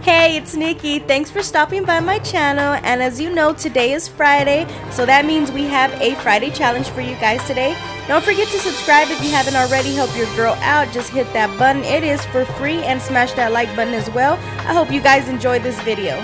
Hey, it's Nikki. Thanks for stopping by my channel. And as you know, today is Friday, so that means we have a Friday challenge for you guys today. Don't forget to subscribe if you haven't already. Help your girl out. Just hit that button. It is for free, and smash that like button as well. I hope you guys enjoyed this video.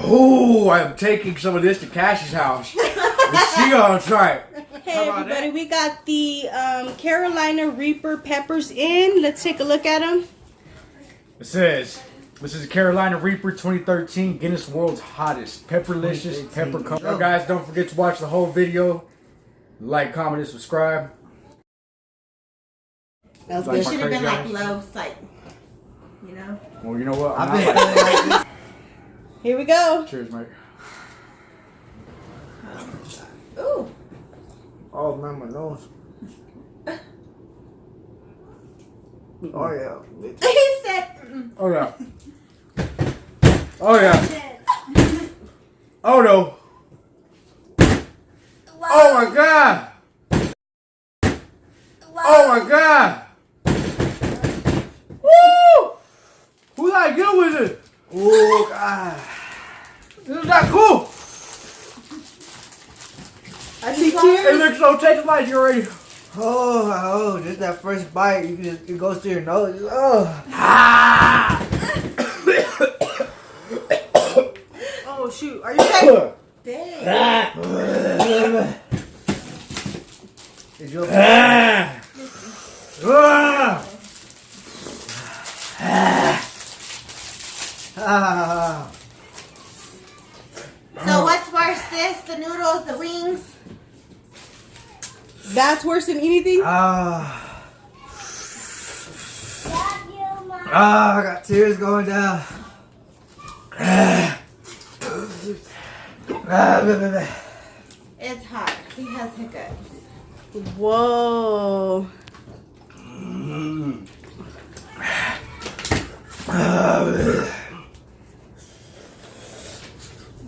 Oh, I'm taking some of this to Cash's house. Let's see how it's right. Hey everybody, we got the Carolina Reaper peppers in. Let's take a look at them. It says, this is Carolina Reaper 2013 Guinness World's Hottest Pepperlicious Pepper Color. So guys, don't forget to watch the whole video. Like, comment, and subscribe. That was good. Should have been like loaves, like, you know. Well, you know what? I've been feeling like this. Here we go. Cheers, mate. Ooh. Oh man, my nose. Oh yeah. He said. Oh yeah. Oh yeah. Oh no. Oh my god. Oh my god. Woo! Who like you with it? Oh god. This is not cool. I see It tears. looks so tasty like you already. Oh, just that first bite, it goes to your nose. Oh. Oh shoot, are you okay? Dang. Is you okay? So what's worse, the noodles, the wings? That's worse than anything? I got tears going down. It's hot. He has hiccups. Whoa.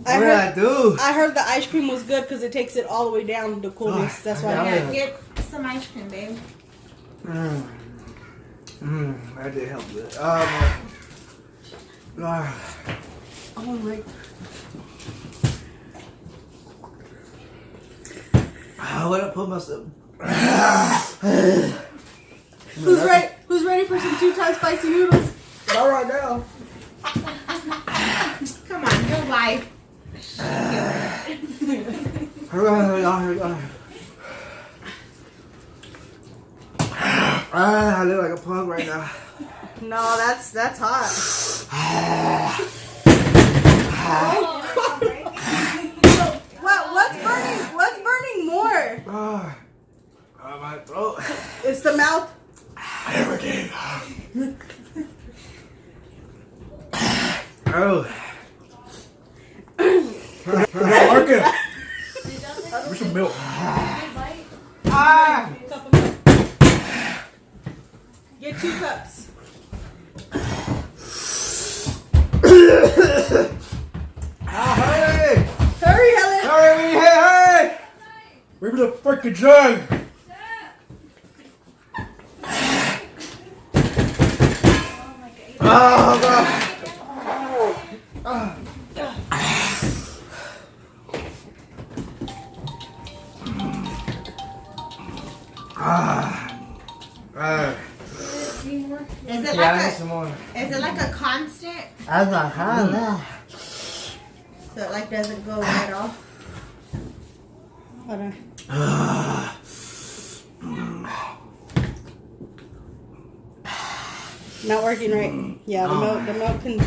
What did I do? I heard the ice cream was good because it takes it all the way down, the coolness. That's why. Yeah, get some ice cream, babe. That did help good. Oh my. What I put myself? Who's ready for some 2-time spicy noodles? Not right now. Come on, your wife. I look like a punk right now. No, that's hot. What's burning more? My throat. It's the mouth. Everything. Oh. Marcus. Where's some milk? Get 2 cups. Hurry! Hurry, Helen. Hurry! Hey! Bring me the freaking jug. Oh god! Is it Yeah, I like need some more. is it like a constant? I'm not high now. So it like doesn't go right off? Hold on. Not working right. Yeah, the milk can.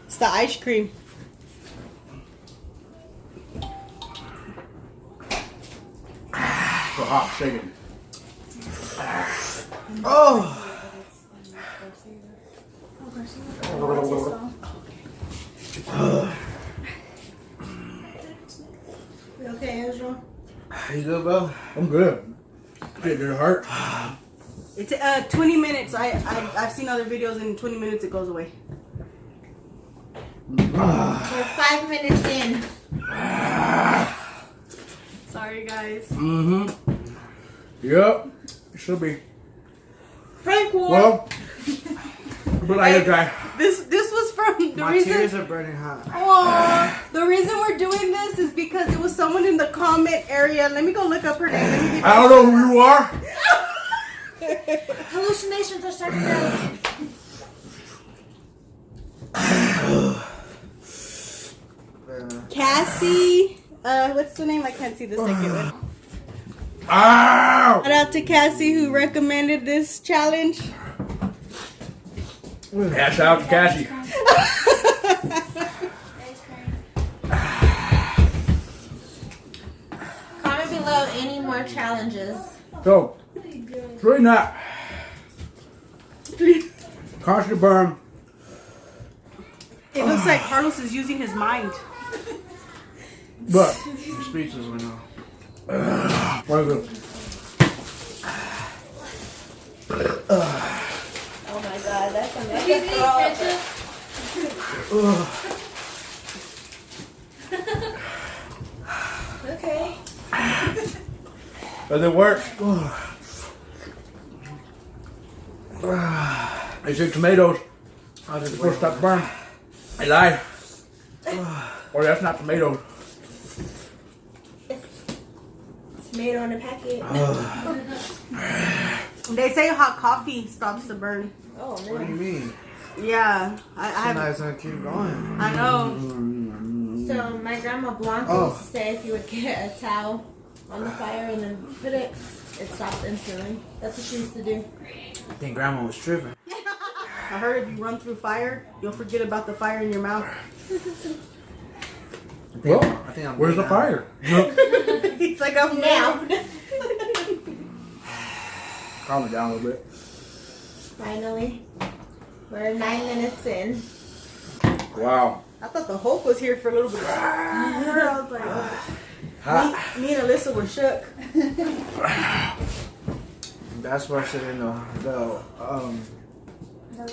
It's the ice cream. So hot, shake it. Oh! You okay, Ezra? You good, bro? I'm good. It didn't hurt. It's 20 minutes. I've seen other videos. In 20 minutes, it goes away. We're 5 minutes in. Sorry, guys. Yep. It should be. Prank war. Well, but like guy. This was from the My reason. tears are burning hot. Oh, the reason we're doing this is because it was someone in the comment area. Let me go look up her name. Let me get I don't know who you are. Hallucinations are starting to Cassie. What's the name? I can't see the second one. Ow! Shout out to Cassie who recommended this challenge. Yeah, shout out to Cassie. comment below any more challenges. So, it's really not. Constant burn. It looks like Carlos is using his mind. But, I'm speechless right now. what is it? Oh my god, that's a mess. Okay. Does it work? They say tomatoes. I'll just Before stop the burn. I lied. Or that's not tomatoes. It's made on a packet. They say hot coffee stops the burn. Oh What do you man. mean? Yeah, I Somebody's gonna keep going. I know. So my grandma Blanca used to say if you would get a towel on the fire and then put it stops instantly. That's what she used to do. I think grandma was tripping. I heard if you run through fire, you'll forget about the fire in your mouth. Well, I think I'm where's the good now. fire? He's like, I'm Now. Calm it down a little bit. Finally. We're 9 minutes in. Wow. I thought the Hulk was here for a little bit. I was like, oh. Me and Alyssa were shook. That's where I should have known. The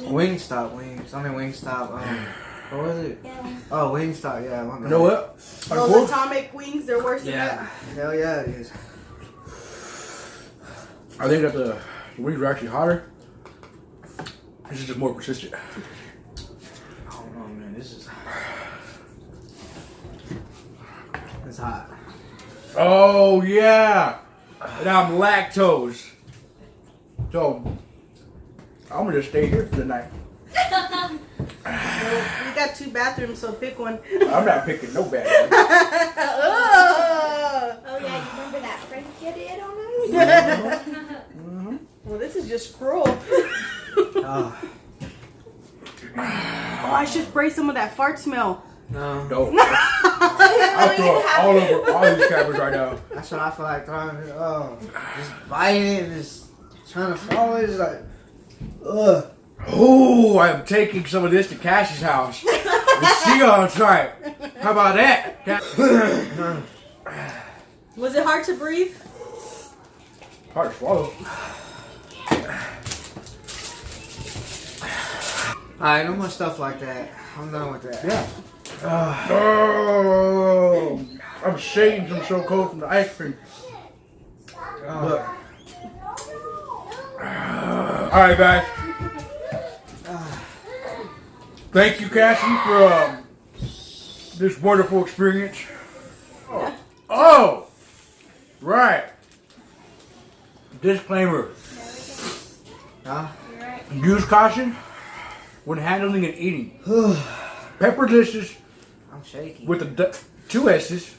Wingstop wings. I mean Wingstop. What was it? Yeah. Oh, Wingstop. Yeah. My You know what? Those atomic wings, they're worse than Yeah. Hell yeah, it is. I think that the wings are actually hotter. This is just more persistent. I don't know, man. This is. It's hot. Oh yeah. And I'm lactose. So I'm gonna just stay here for the night. that. We got 2 bathrooms, so pick one. I'm not picking no bad. Oh yeah, you remember that prank you did on us? Well, this is just cruel. Oh, I should spray some of that fart smell. No. No. I'll throw it all over all these cameras right now. That's what I feel like throwing it. Oh, just biting it and just trying to swallow it. It's like, ugh. Oh, I'm taking some of this to Cash's house. Let's see on try it. How about that? Was it hard to breathe? Hard to swallow. Alright, no more stuff like that. I'm done with that. Yeah. Oh, I'm shaking. I'm so cold from the ice cream. Look. All right, guys. Thank you, Cassie, for this wonderful experience. Oh, right. Disclaimer. Huh? Use caution when handling and eating. Pepper Delicious I'm shaking. with the 2 S's.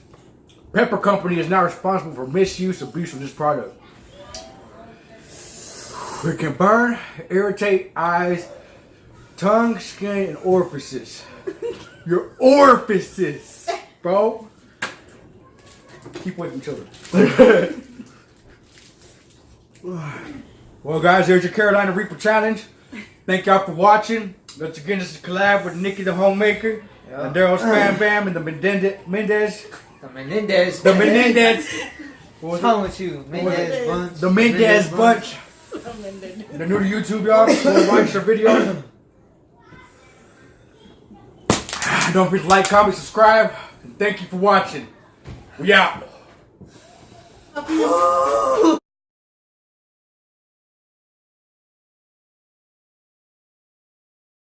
Pepper Company is not responsible for misuse, abuse of this product. It can burn, irritate eyes, tongue, skin, and orifices. Your orifices, bro. Keep away from children. Well, guys, there's your Carolina Reaper Challenge. Thank y'all for watching. Once again, this is a collab with Nikki the Homemaker, LanderosFamBam, and the Mendez. The Menendez. The Menendez. What's wrong with you? Mendez bunch. The Mendez bunch. They're new to YouTube, y'all. Go watch their videos. Don't forget to like, comment, subscribe. And thank you for watching. We out.